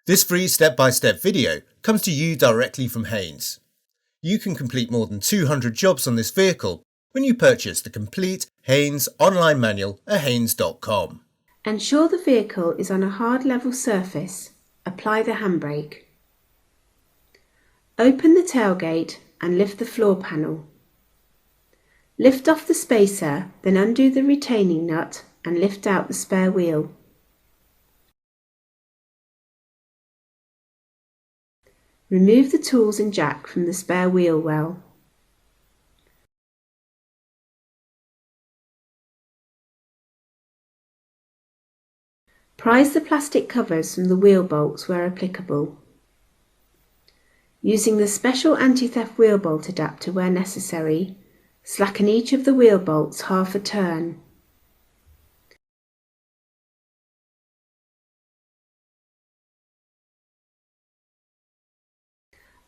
This free step-by-step video comes to you directly from Haynes. You can complete more than 200 jobs on this vehicle when you purchase the complete Haynes online manual at haynes.com. Ensure the vehicle is on a hard level surface. Apply the handbrake. Open the tailgate and lift the floor panel. Lift off the spacer, then undo the retaining nut and lift out the spare wheel. Remove the tools and jack from the spare wheel well. Prise the plastic covers from the wheel bolts where applicable. Using the special anti-theft wheel bolt adapter where necessary, slacken each of the wheel bolts half a turn.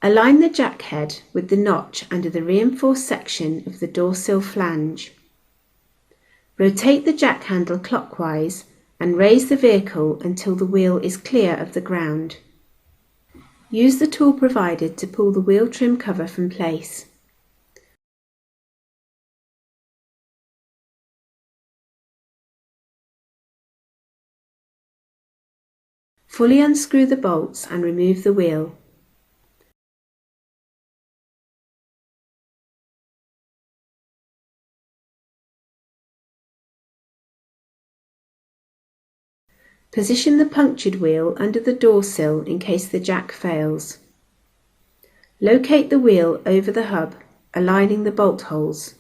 Align the jack head with the notch under the reinforced section of the door sill flange. Rotate the jack handle clockwise and raise the vehicle until the wheel is clear of the ground. Use the tool provided to pull the wheel trim cover from place. Fully unscrew the bolts and remove the wheel. Position the punctured wheel under the door sill in case the jack fails. Locate the wheel over the hub, aligning the bolt holes.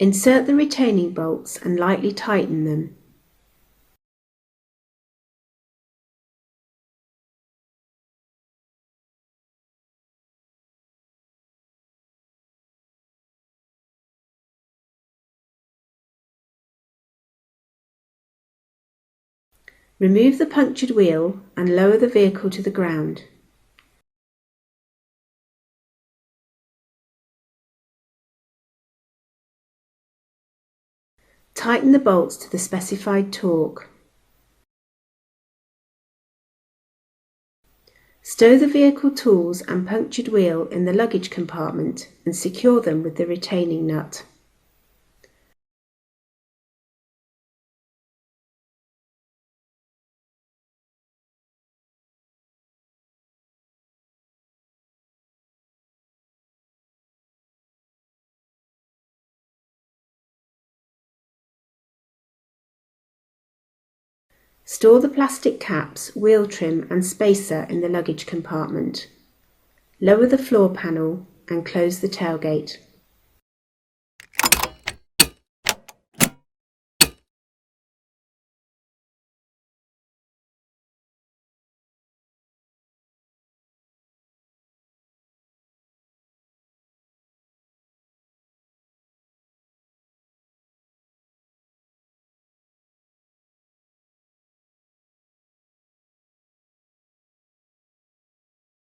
Insert the retaining bolts and lightly tighten them. Remove the punctured wheel and lower the vehicle to the ground. Tighten the bolts to the specified torque. Stow the vehicle tools and punctured wheel in the luggage compartment and secure them with the retaining nut. Store the plastic caps, wheel trim and spacer in the luggage compartment. Lower the floor panel and close the tailgate.